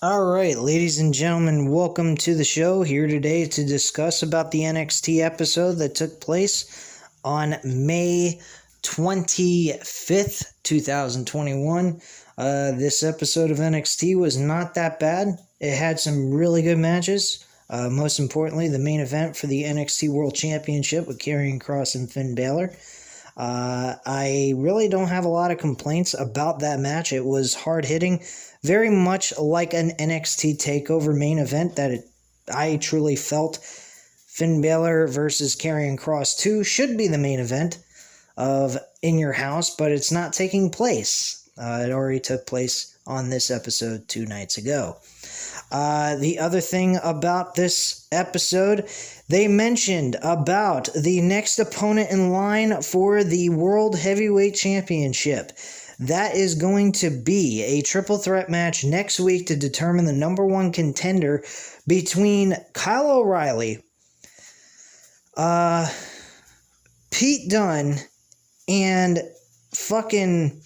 All right, ladies and gentlemen, welcome to the show. Here today to discuss about the NXT episode that took place on May 25th, 2021. This episode of NXT was not that bad. It had some really good matches. Most importantly, the main event for the NXT World Championship with Karrion Kross and Finn Balor. I really don't have a lot of complaints about that match. It was hard-hitting, very much like an NXT TakeOver main event that I truly felt Finn Balor versus Karrion Kross 2 should be the main event of In Your House, but it's not taking place. It already took place on this episode 2 nights ago. The other thing about this episode, they mentioned about the next opponent in line for the World Heavyweight Championship. That is going to be a triple threat match next week to determine the number one contender between Kyle O'Reilly, Pete Dunne, and fucking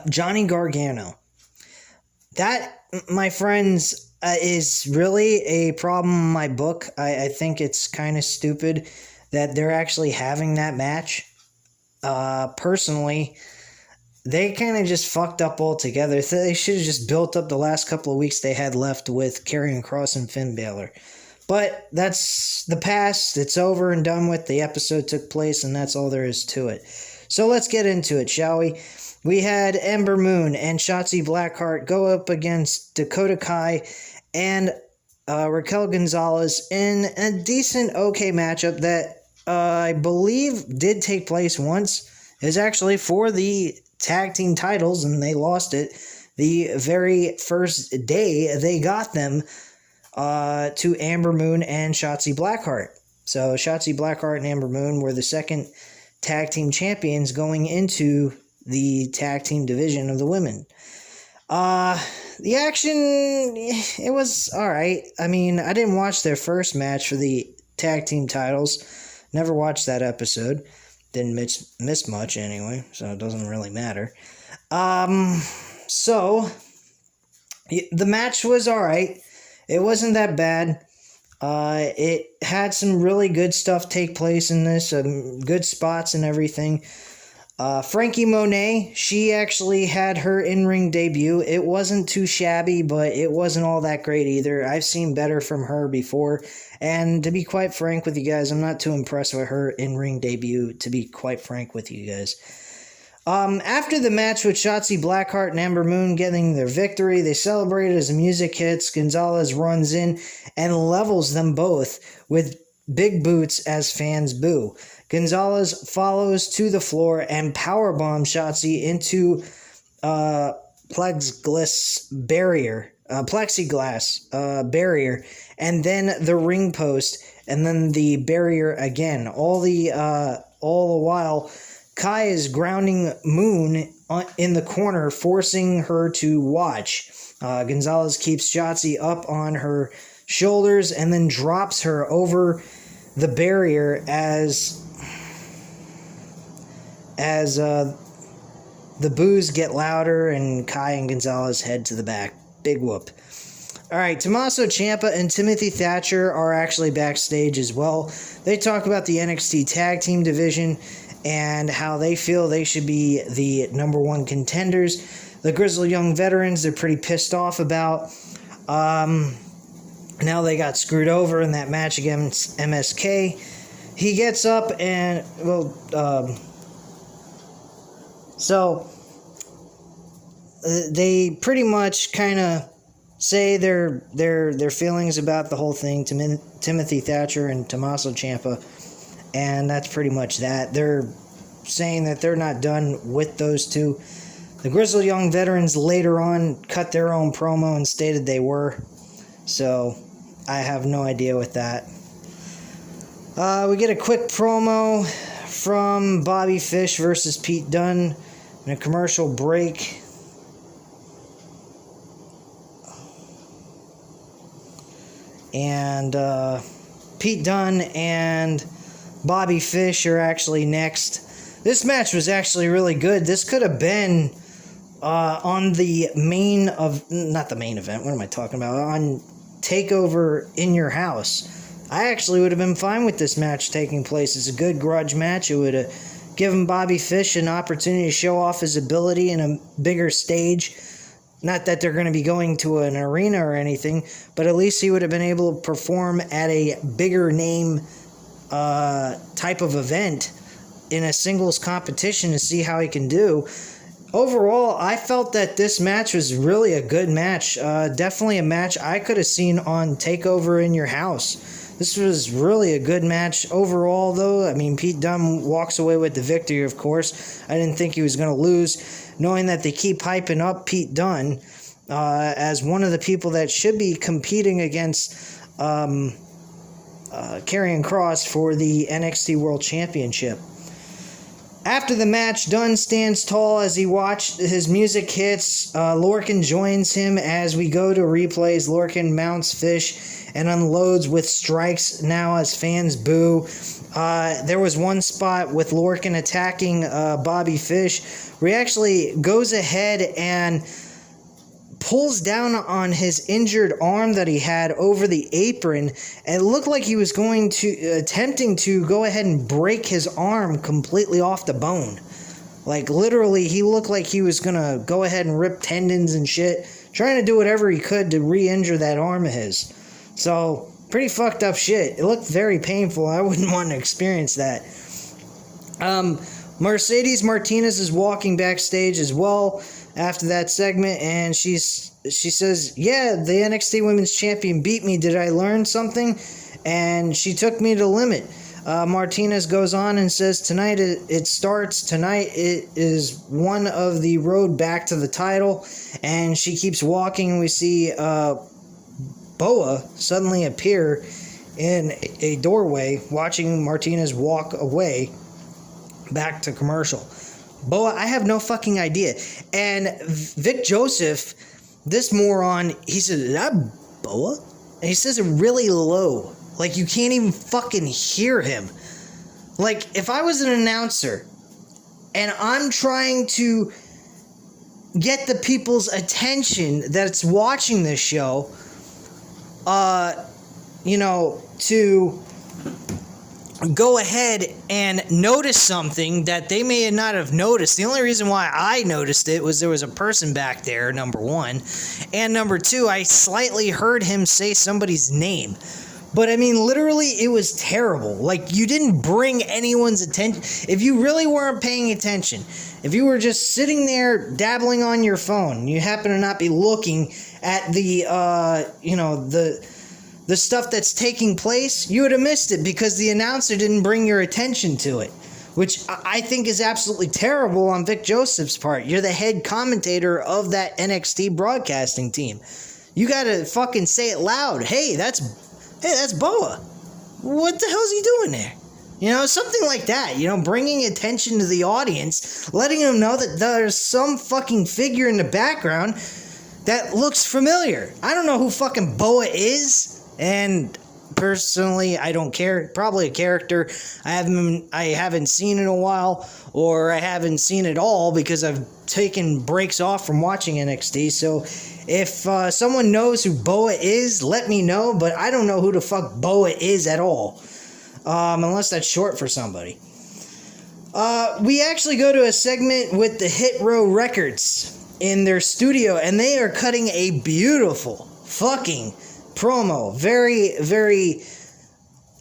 Johnny Gargano. That, my friends, is really a problem in my book. I think it's kind of stupid that they're actually having that match. Personally, they kind of just fucked up altogether. They should have just built up the last couple of weeks they had left with Karrion Kross and Finn Balor. But that's the past. It's over and done with. The episode took place, and that's all there is to it. So let's get into it, shall we? We had Ember Moon and Shotzi Blackheart go up against Dakota Kai and Raquel Gonzalez in a decent, okay matchup that I believe did take place once. It was actually for the tag team titles, and they lost it the very first day they got them to Ember Moon and Shotzi Blackheart. So Shotzi Blackheart and Ember Moon were the second tag team champions going into the tag team division of the women. The action, it was alright. I mean, I didn't watch their first match for the tag team titles. Never watched that episode. Didn't miss much anyway, so it doesn't really matter. So, the match was alright. It wasn't that bad. It had some really good stuff take place in this, good spots and everything. Frankie Monet, she actually had her in-ring debut. It wasn't too shabby, but it wasn't all that great either. I've seen better from her before, and to be quite frank with you guys, I'm not too impressed with her in-ring debut, to be quite frank with you guys. After the match with Shotzi Blackheart and Ember Moon getting their victory, they celebrated as the music hits. Gonzalez runs in and levels them both with big boots as fans boo. Gonzalez follows to the floor and powerbombs Shotzi into plexiglass barrier, and then the ring post, and then the barrier again. All the while, Kai is grounding Moon in the corner, forcing her to watch. Gonzalez keeps Shotzi up on her shoulders and then drops her over the barrier as the boos get louder and Kai and Gonzalez head to the back. Big whoop. Alright, Tommaso Ciampa and Timothy Thatcher are actually backstage as well. They talk about the NXT Tag Team division and how they feel they should be the number one contenders. The Grizzled Young Veterans, they're pretty pissed off about. Now they got screwed over in that match against MSK. He gets up and, so they pretty much kind of say their feelings about the whole thing to Timothy Thatcher and Tommaso Ciampa, and that's pretty much that. They're saying that they're not done with those two. The Grizzled Young Veterans later on cut their own promo and stated they were, so I have no idea with that. We get a quick promo from Bobby Fish versus Pete Dunne in a commercial break. And Pete Dunne and Bobby Fish are actually next. This match was actually really good. This could have been on not the main event, what am I talking about? On TakeOver in Your House. I actually would have been fine with this match taking place. It's a good grudge match. It would have given Bobby Fish an opportunity to show off his ability in a bigger stage. Not that they're going to be going to an arena or anything, but at least he would have been able to perform at a bigger name type of event in a singles competition to see how he can do. Overall, I felt that this match was really a good match. Definitely a match I could have seen on TakeOver in Your House. This was really a good match overall, though. I mean, Pete Dunne walks away with the victory, of course. I didn't think he was going to lose, knowing that they keep hyping up Pete Dunne as one of the people that should be competing against Karrion Kross for the NXT World Championship. After the match, Dunne stands tall as he watched his music hits. Lorcan joins him as we go to replays. Lorcan mounts Fish and unloads with strikes now as fans boo. There was one spot with Lorcan attacking Bobby Fish where he actually goes ahead and pulls down on his injured arm that he had over the apron, and it looked like he was attempting to go ahead and break his arm completely off the bone. Like, literally, he looked like he was gonna go ahead and rip tendons and shit, trying to do whatever he could to re-injure that arm of his. So, pretty fucked up shit. It looked very painful. I wouldn't want to experience that. Mercedes Martinez is walking backstage as well after that segment, and she says, yeah, the NXT Women's Champion beat me. Did I learn something? And she took me to the limit. Martinez goes on and says, tonight it starts. Tonight it is one of the road back to the title. And she keeps walking, and we see Boa suddenly appear in a doorway, watching Martinez walk away back to commercial. Boa, I have no fucking idea. And Vic Joseph, this moron, he says, is that Boa? And he says it really low. Like, you can't even fucking hear him. Like, if I was an announcer and I'm trying to get the people's attention that's watching this show, to go ahead and notice something that they may not have noticed. The only reason why I noticed it was there was a person back there, number one. And number two, I slightly heard him say somebody's name. But, I mean, literally, it was terrible. Like, you didn't bring anyone's attention. If you really weren't paying attention, if you were just sitting there dabbling on your phone, you happen to not be looking at the stuff that's taking place, you would have missed it because the announcer didn't bring your attention to it, which I think is absolutely terrible on Vic Joseph's part. You're the head commentator of that NXT broadcasting team. You gotta fucking say it loud. Hey, that's Boa. What the hell's he doing there? Something like that. Bringing attention to the audience, letting them know that there's some fucking figure in the background that looks familiar. I don't know who fucking Boa is. And personally, I don't care. Probably a character I haven't seen in a while, or I haven't seen it all because I've taken breaks off from watching NXT. So if someone knows who Boa is, let me know. But I don't know who the fuck Boa is at all, unless that's short for somebody. We actually go to a segment with the Hit Row Records in their studio, and they are cutting a beautiful fucking promo. Very, very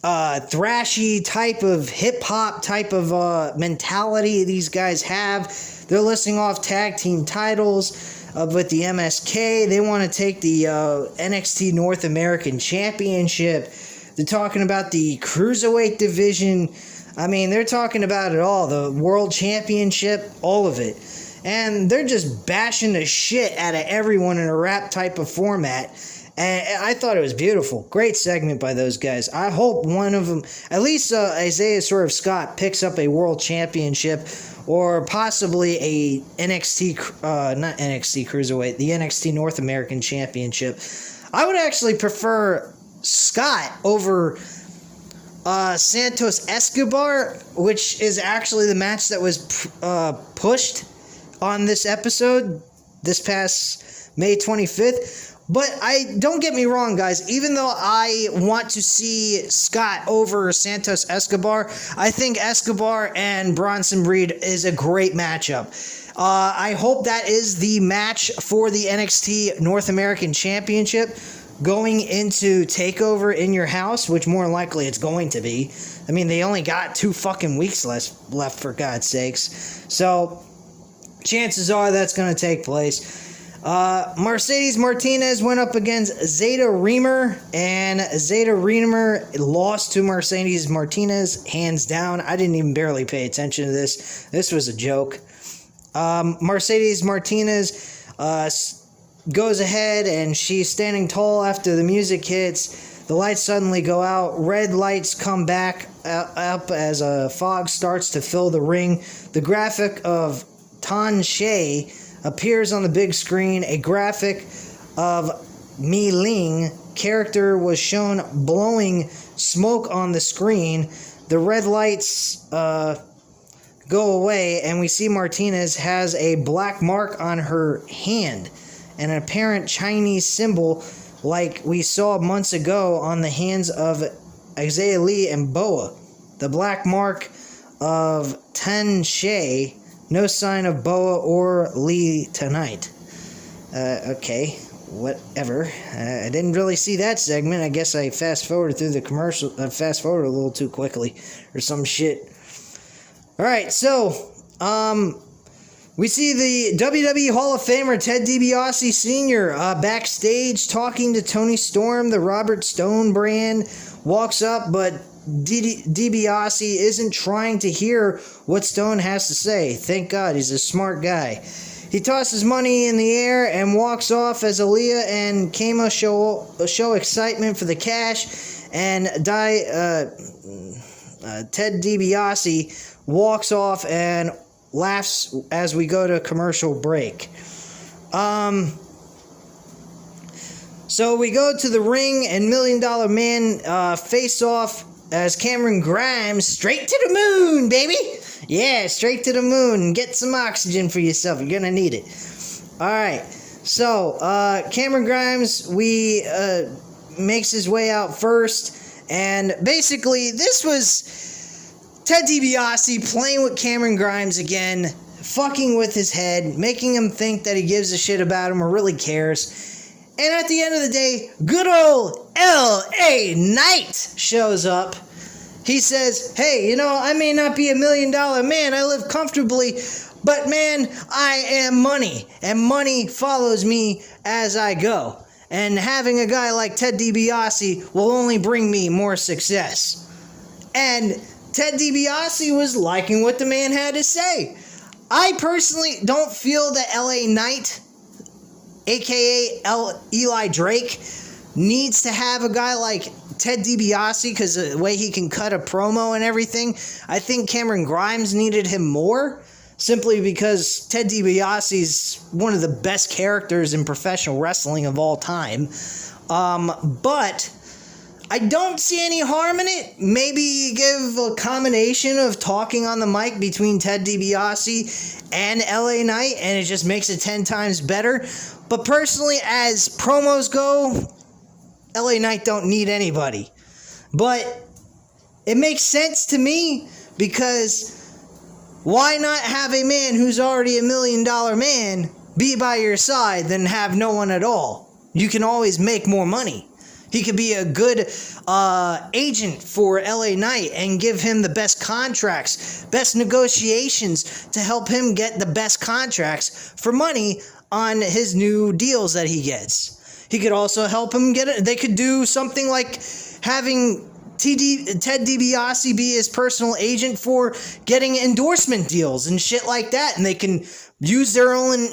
thrashy type of hip-hop type of mentality these guys have. They're listing off tag team titles with the MSK. They want to take the NXT North American Championship. They're talking about the Cruiserweight division. I mean, they're talking about it all. The World Championship, all of it. And they're just bashing the shit out of everyone in a rap type of format. And I thought it was beautiful. Great segment by those guys. I hope one of them, at least Isaiah Swerve Scott, picks up a world championship or possibly a not NXT Cruiserweight, the NXT North American Championship. I would actually prefer Scott over Santos Escobar, which is actually the match that was pushed on this episode. this past May 25th. But don't get me wrong, guys. Even though I want to see Scott over Santos Escobar, I think Escobar and Bronson Reed is a great matchup. I hope that is the match for the NXT North American Championship going into TakeOver in your house, which more than likely it's going to be. I mean, they only got 2 fucking weeks left, for God's sakes. So, chances are that's going to take place. Mercedes Martinez went up against Zeta Reamer, and Zeta Reamer lost to Mercedes Martinez, hands down. I didn't even barely pay attention to this. This was a joke. Mercedes Martinez goes ahead, and she's standing tall after the music hits. The lights suddenly go out. Red lights come back up as a fog starts to fill the ring. The graphic of Tan Shay appears on the big screen. A graphic of Mi Ling character was shown blowing smoke on the screen. The red lights go away, and we see Martinez has a black mark on her hand, an apparent Chinese symbol like we saw months ago on the hands of Isaiah Lee and Boa. The black mark of Tan Shay. No sign of Boa or Lee tonight. Okay, whatever. I didn't really see that segment. I guess I fast-forwarded through the commercial. Fast-forwarded a little too quickly. Or some shit. Alright, so, we see the WWE Hall of Famer Ted DiBiase Sr. Backstage talking to Toni Storm. The Robert Stone brand walks up, but DiBiase isn't trying to hear what Stone has to say. Thank God, he's a smart guy. He tosses money in the air and walks off as Aaliyah and Kama show excitement for the cash, and Ted DiBiase walks off and laughs as we go to commercial break. So we go to the ring, and $1 Million Man face off as Cameron Grimes, straight to the moon, baby! Yeah, straight to the moon. Get some oxygen for yourself. You're gonna need it. Alright, so, Cameron Grimes, makes his way out first, and basically, this was Ted DiBiase playing with Cameron Grimes again, fucking with his head, making him think that he gives a shit about him or really cares. And at the end of the day, good old L.A. Knight shows up. He says, hey, I may not be $1 million man, I live comfortably, but man, I am money, and money follows me as I go. And having a guy like Ted DiBiase will only bring me more success. And Ted DiBiase was liking what the man had to say. I personally don't feel that L.A. Knight, a.k.a. Eli Drake, needs to have a guy like Ted DiBiase because the way he can cut a promo and everything. I think Cameron Grimes needed him more, simply because Ted DiBiase is one of the best characters in professional wrestling of all time. But I don't see any harm in it. Maybe give a combination of talking on the mic between Ted DiBiase and LA Knight, and it just makes it 10 times better. But personally, as promos go, LA Knight don't need anybody. But it makes sense to me, because why not have a man who's already $1 million man be by your side than have no one at all? You can always make more money. He could be a good agent for LA Knight and give him the best contracts, best negotiations to help him get the best contracts for money on his new deals that he gets. He could also help him get it. They could do something like having Ted DiBiase be his personal agent for getting endorsement deals and shit like that, and they can use their own,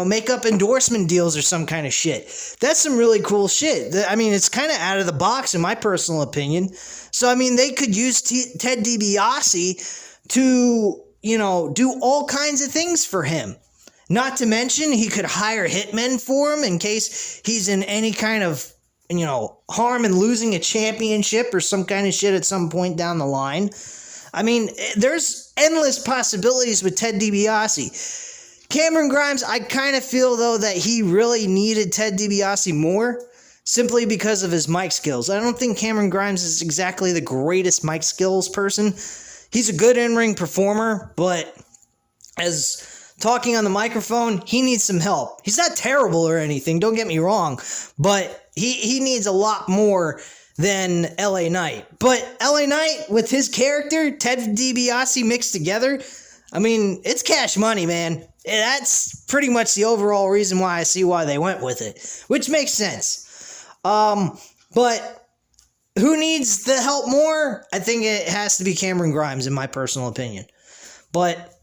make up endorsement deals or some kind of shit. That's some really cool shit. I mean, it's kind of out of the box in my personal opinion. So, I mean, they could use Ted DiBiase to, do all kinds of things for him. Not to mention, he could hire hitmen for him in case he's in any kind of, harm in losing a championship or some kind of shit at some point down the line. I mean, there's endless possibilities with Ted DiBiase. Cameron Grimes, I kind of feel, though, that he really needed Ted DiBiase more simply because of his mic skills. I don't think Cameron Grimes is exactly the greatest mic skills person. He's a good in-ring performer, but as talking on the microphone, he needs some help. He's not terrible or anything, don't get me wrong, but he needs a lot more than LA Knight. But LA Knight, with his character, Ted DiBiase mixed together, I mean, it's cash money, man. That's pretty much the overall reason why I see why they went with it, which makes sense. But who needs the help more? I think it has to be Cameron Grimes, in my personal opinion. But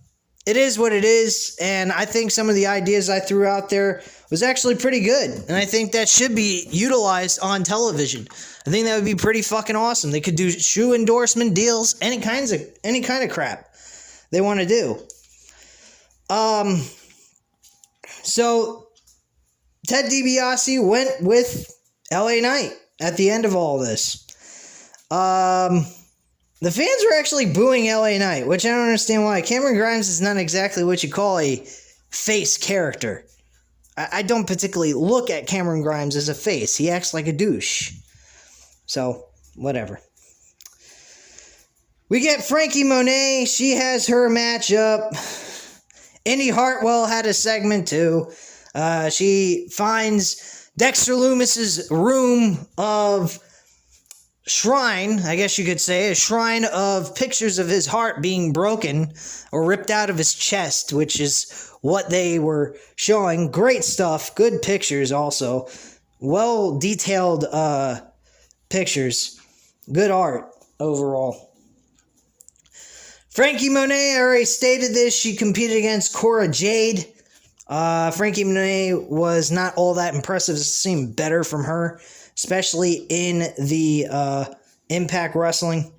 it is what it is, and I think some of the ideas I threw out there was actually pretty good, and I think that should be utilized on television. I think that would be pretty fucking awesome. They could do shoe endorsement deals, any kind of crap they want to do. So Ted DiBiase went with LA Knight at the end of all this. The fans were actually booing LA Knight, which I don't understand why. Cameron Grimes is not exactly what you call a face character. I don't particularly look at Cameron Grimes as a face. He acts like a douche. So, whatever. We get Frankie Monet. She has her match up. Indy Hartwell had a segment too. She finds Dexter Lumis's room of shrine, I guess you could say, a shrine of pictures of his heart being broken or ripped out of his chest, which is what they were showing. Great stuff. Good pictures also. Well detailed pictures. Good art overall. Frankie Monet, I already stated this. She competed against Cora Jade. Frankie Monet was not all that impressive. It seemed better from her, especially in the Impact Wrestling.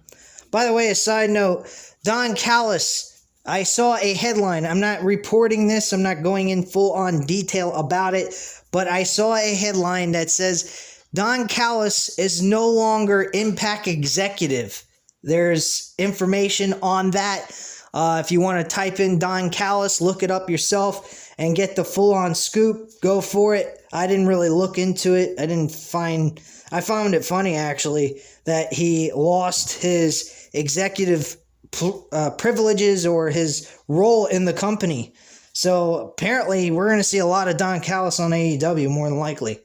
By the way, a side note, Don Callis, I saw a headline. I'm not reporting this. I'm not going in full on detail about it, but I saw a headline that says Don Callis is no longer Impact executive. There's information on that. If you want to type in Don Callis, look it up yourself and get the full-on scoop. Go for it. I didn't really look into it. I found it funny, actually, that he lost his executive privileges or his role in the company. So apparently we're going to see a lot of Don Callis on AEW, more than likely.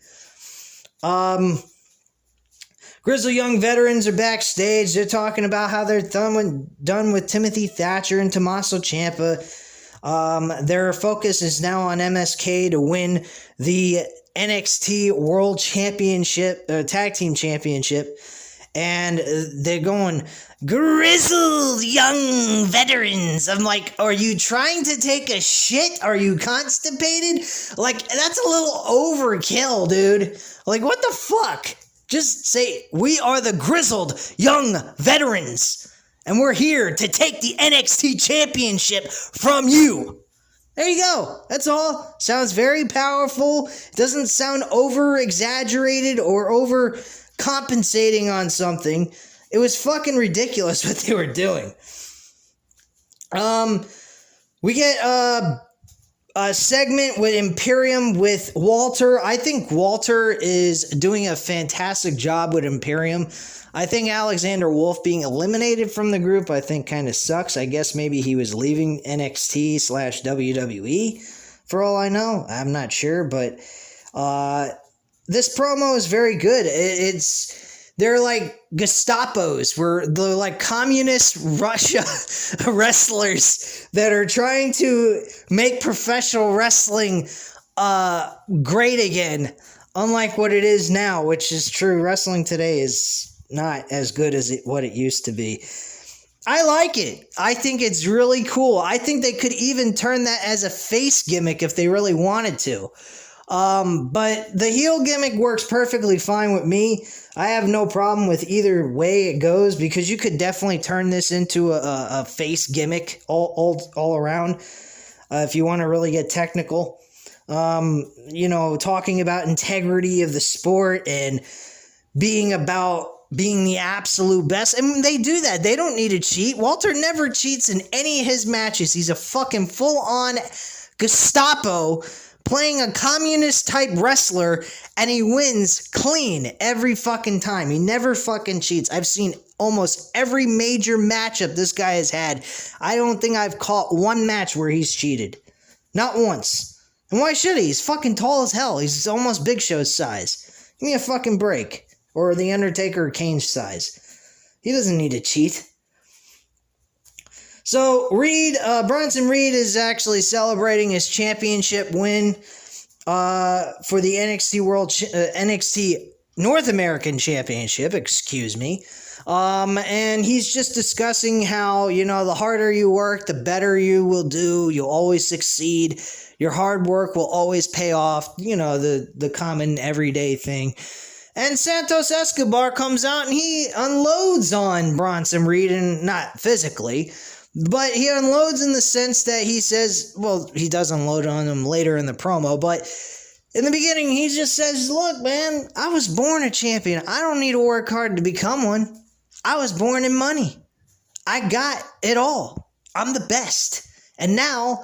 Grizzled Young Veterans are backstage. They're talking about how they're done with Timothy Thatcher and Tommaso Ciampa. Their focus is now on MSK to win the NXT World Championship, Tag Team Championship. And they're going, Grizzled Young Veterans. I'm like, are you trying to take a shit? Are you constipated? Like, that's a little overkill, dude. Like, what the fuck? Just say, we are the Grizzled Young Veterans, and we're here to take the NXT Championship from you. There you go. That's all. Sounds very powerful. Doesn't sound over-exaggerated or over-compensating on something. It was fucking ridiculous what they were doing. We get a segment with Imperium with Walter. I think Walter is doing a fantastic job with Imperium. I think Alexander Wolf being eliminated from the group, I think kind of sucks. I guess maybe he was leaving NXT/WWE for all I know. I'm not sure, but this promo is very good. They're like Gestapos, they're like communist Russia wrestlers that are trying to make professional wrestling great again, unlike what it is now, which is true. Wrestling today is not as good as what it used to be. I like it. I think it's really cool. I think they could even turn that as a face gimmick if they really wanted to. But the heel gimmick works perfectly fine with me. I have no problem with either way it goes, because you could definitely turn this into a face gimmick all around, if you want to really get technical. Talking about integrity of the sport and being the absolute best. And they do that. They don't need to cheat. Walter never cheats in any of his matches. He's a fucking full-on Gestapo playing a communist type wrestler, and he wins clean every fucking time. He never fucking cheats. I've seen almost every major matchup this guy has had. I don't think I've caught one match where he's cheated. Not once. And why should he? He's fucking tall as hell. He's almost Big Show's size. Give me a fucking break. Or The Undertaker or Kane's size. He doesn't need to cheat. So, Bronson Reed is actually celebrating his championship win for the NXT North American Championship, excuse me. And he's just discussing how, the harder you work, the better you will do. You'll always succeed. Your hard work will always pay off. The common everyday thing. And Santos Escobar comes out and he unloads on Bronson Reed, and not physically, but he unloads in the sense that he says, well, he does unload on him later in the promo, but in the beginning he just says, look, man, I was born a champion. I don't need to work hard to become one. I was born in money. I got it all. I'm the best. And now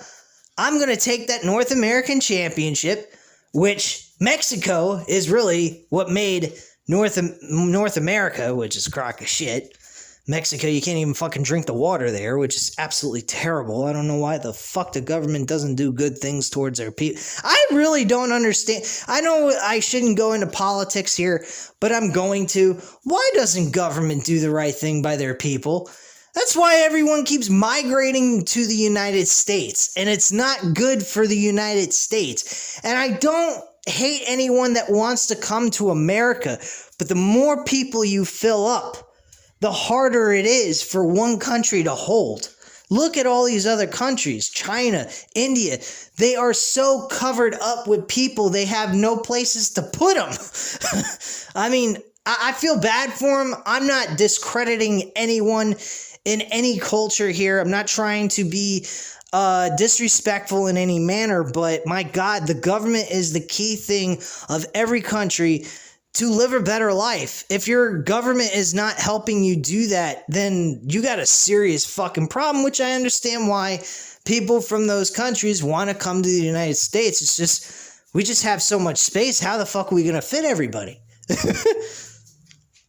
I'm going to take that North American Championship, which Mexico is really what made North America, which is a crock of shit. Mexico, you can't even fucking drink the water there, which is absolutely terrible. I don't know why the fuck the government doesn't do good things towards their people. I really don't understand. I know I shouldn't go into politics here, but I'm going to. Why doesn't government do the right thing by their people? That's why everyone keeps migrating to the United States, and it's not good for the United States. And I don't hate anyone that wants to come to America, but the more people you fill up, the harder it is for one country to hold. Look at all these other countries, China, India. They are so covered up with people, they have no places to put them. I mean, I feel bad for them. I'm not discrediting anyone in any culture here. I'm not trying to be disrespectful in any manner, but my God, the government is the key thing of every country to live a better life. If your government is not helping you do that, then you got a serious fucking problem, which I understand why people from those countries want to come to the United States. It's just, we just have so much space. How the fuck are we going to fit everybody?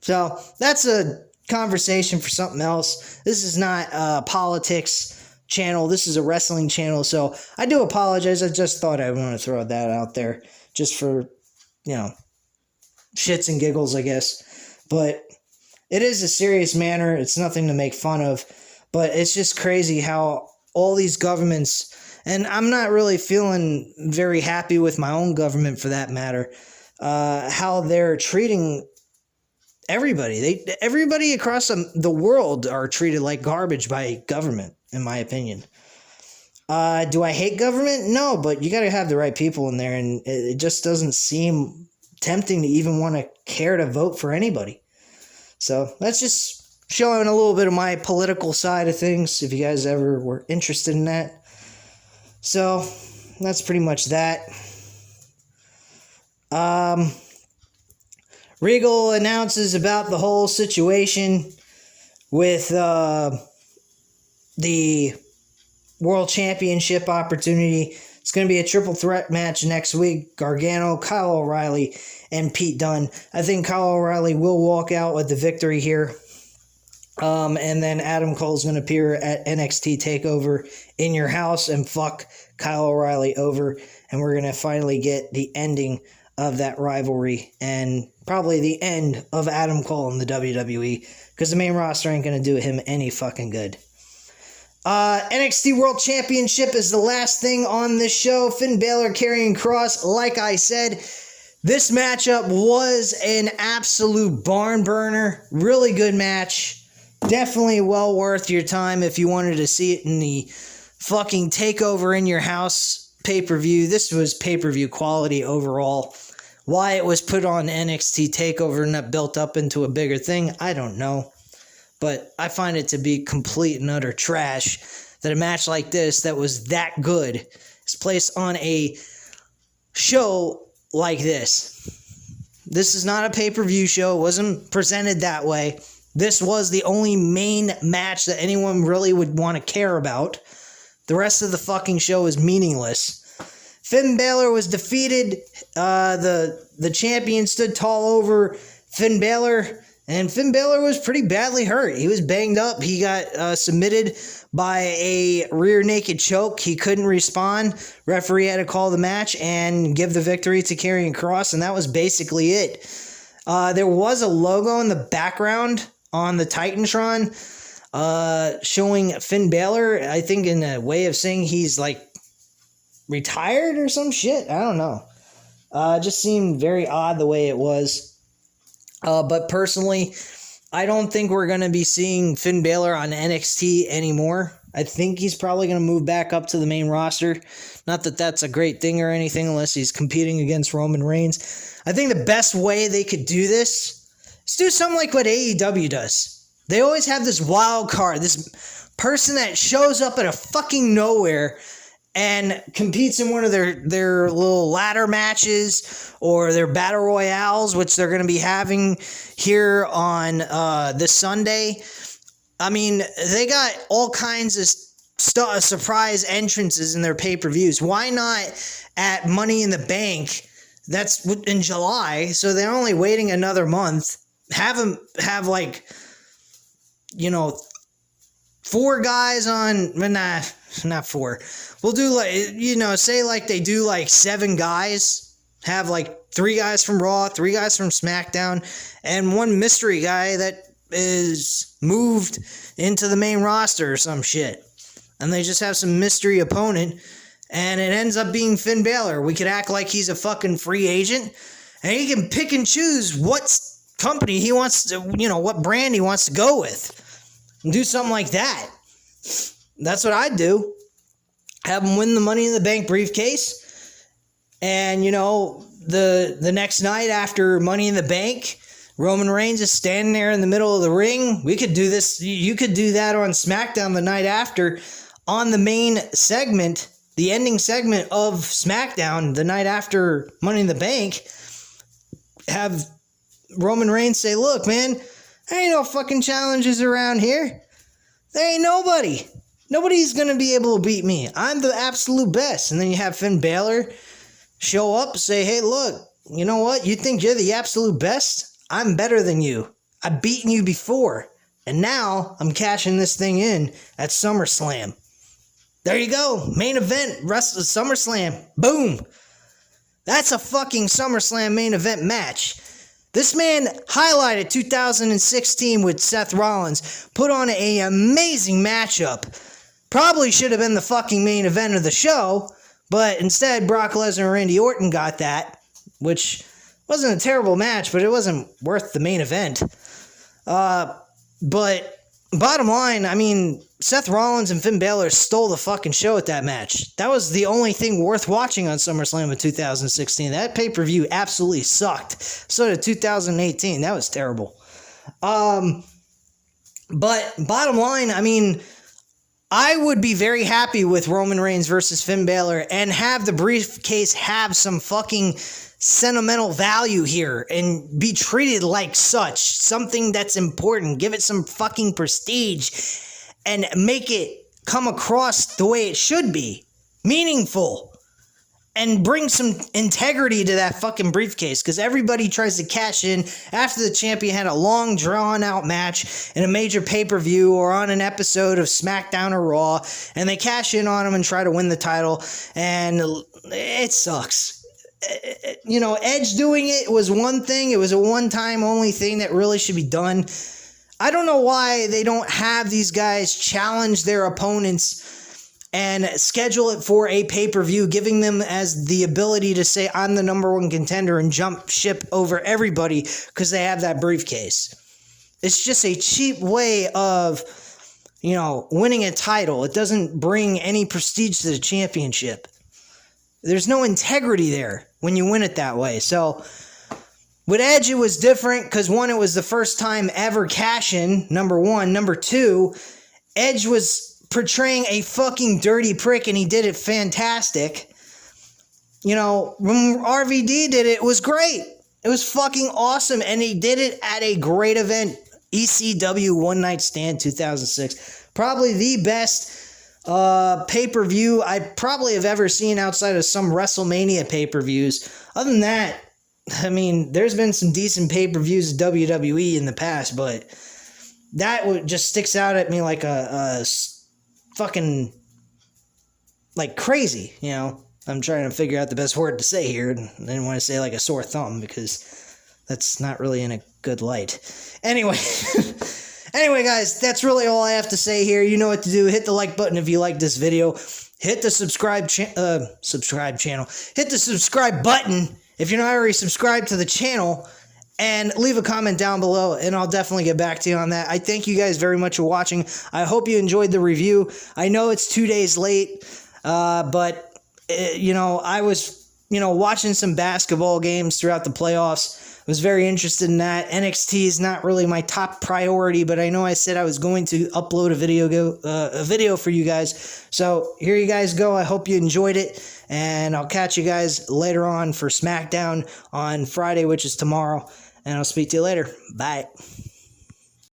So that's a conversation for something else. This is not a politics channel. This is a wrestling channel. So I do apologize. I just thought I want to throw that out there just for, shits and giggles, I guess. But it is a serious matter. It's nothing to make fun of. But it's just crazy how all these governments, and I'm not really feeling very happy with my own government for that matter, how they're treating everybody. Everybody across the world are treated like garbage by government, in my opinion. Do I hate government? No, but you got to have the right people in there, and it just doesn't seem tempting to even want to care to vote for anybody. So that's just showing a little bit of my political side of things, if you guys ever were interested in that. So that's pretty much that. Regal announces about the whole situation with the World Championship opportunity. It's going to be a triple threat match next week. Gargano, Kyle O'Reilly, and Pete Dunne. I think Kyle O'Reilly will walk out with the victory here. And then Adam Cole's going to appear at NXT TakeOver in your house and fuck Kyle O'Reilly over. And we're going to finally get the ending of that rivalry and probably the end of Adam Cole in the WWE, because the main roster ain't going to do him any fucking good. NXT World Championship is the last thing on this show. Finn Balor, Karrion Kross. Like I said, this matchup was an absolute barn burner. Really good match. Definitely well worth your time if you wanted to see it in the fucking takeover in your house pay-per-view. This was pay-per-view quality overall. Why it was put on NXT TakeOver and not built up into a bigger thing, I don't know. But I find it to be complete and utter trash that a match like this that was that good is placed on a show like this. This is not a pay-per-view show. It wasn't presented that way. This was the only main match that anyone really would want to care about. The rest of the fucking show is meaningless. Finn Balor was defeated. The champion stood tall over Finn Balor, and Finn Balor was pretty badly hurt. He was banged up. He got submitted by a rear naked choke. He couldn't respond. Referee had to call the match and give the victory to Karrion Kross, and that was basically it. There was a logo in the background on the Titantron showing Finn Balor, I think in a way of saying he's like retired or some shit. I don't know. It just seemed very odd the way it was. But personally, I don't think we're going to be seeing Finn Balor on NXT anymore. I think he's probably going to move back up to the main roster. Not that that's a great thing or anything unless he's competing against Roman Reigns. I think the best way they could do this is do something like what AEW does. They always have this wild card, this person that shows up at a fucking nowhere and competes in one of their little ladder matches or their battle royales, which they're going to be having here on this Sunday. I mean, they got all kinds of surprise entrances in their pay-per-views. Why not at Money in the Bank? That's in July, so they're only waiting another month. Have them have like, 4 guys on, not 4. We'll do like, say like they do like 7 guys, have like 3 guys from Raw, 3 guys from SmackDown, and 1 mystery guy that is moved into the main roster or some shit. And they just have some mystery opponent, and it ends up being Finn Balor. We could act like he's a fucking free agent, and he can pick and choose what company he wants to, what brand he wants to go with. And do something like that. That's what I'd do. Have him win the Money in the Bank briefcase. And, the next night after Money in the Bank, Roman Reigns is standing there in the middle of the ring. We could do this. You could do that on SmackDown the night after. On the main segment, the ending segment of SmackDown the night after Money in the Bank, have Roman Reigns say, look, man, there ain't no fucking challenges around here. There ain't nobody. Nobody's going to be able to beat me. I'm the absolute best. And then you have Finn Balor show up, say, hey, look, you know what? You think you're the absolute best? I'm better than you. I've beaten you before. And now I'm cashing this thing in at SummerSlam. There you go. Main event, SummerSlam. Boom. That's a fucking SummerSlam main event match. This man highlighted 2016 with Seth Rollins, put on an amazing matchup. Probably should have been the fucking main event of the show, but instead Brock Lesnar and Randy Orton got that, which wasn't a terrible match, but it wasn't worth the main event. But bottom line, I mean, Seth Rollins and Finn Balor stole the fucking show at that match. That was the only thing worth watching on SummerSlam in 2016. That pay-per-view absolutely sucked. So did 2018. That was terrible. But bottom line, I mean, I would be very happy with Roman Reigns versus Finn Balor and have the briefcase have some fucking sentimental value here and be treated like such. Something that's important. Give it some fucking prestige and make it come across the way it should be. Meaningful. And bring some integrity to that fucking briefcase, because everybody tries to cash in after the champion had a long, drawn-out match in a major pay-per-view or on an episode of SmackDown or Raw, and they cash in on him and try to win the title, and it sucks. Edge doing it was one thing. It was a one-time only thing that really should be done. I don't know why they don't have these guys challenge their opponents and schedule it for a pay-per-view, giving them as the ability to say, I'm the number 1 contender and jump ship over everybody because they have that briefcase. It's just a cheap way of, winning a title. It doesn't bring any prestige to the championship. There's no integrity there when you win it that way. So with Edge, it was different because, 1, it was the first time ever cash-in, number 1. Number 2, Edge was portraying a fucking dirty prick, and he did it fantastic. When RVD did it, it was great. It was fucking awesome, and he did it at a great event. ECW One Night Stand 2006. Probably the best pay-per-view I probably have ever seen outside of some WrestleMania pay-per-views. Other than that, I mean, there's been some decent pay-per-views of WWE in the past, but that just sticks out at me like a fucking, like crazy, you know? I'm trying to figure out the best word to say here. I didn't want to say like a sore thumb because that's not really in a good light. Anyway, anyway, guys, that's really all I have to say here. You know what to do. Hit the like button if you like this video. Hit the subscribe channel. Hit the subscribe button if you're not already subscribed to the channel. And leave a comment down below, and I'll definitely get back to you on that. I thank you guys very much for watching. I hope you enjoyed the review. I know it's 2 days late, but you know, I was, you know, watching some basketball games throughout the playoffs. I was very interested in that. NXT is not really my top priority, but I know I said I was going to upload a video for you guys. So here you guys go. I hope you enjoyed it, and I'll catch you guys later on for SmackDown on Friday, which is tomorrow, and I'll speak to you later. Bye.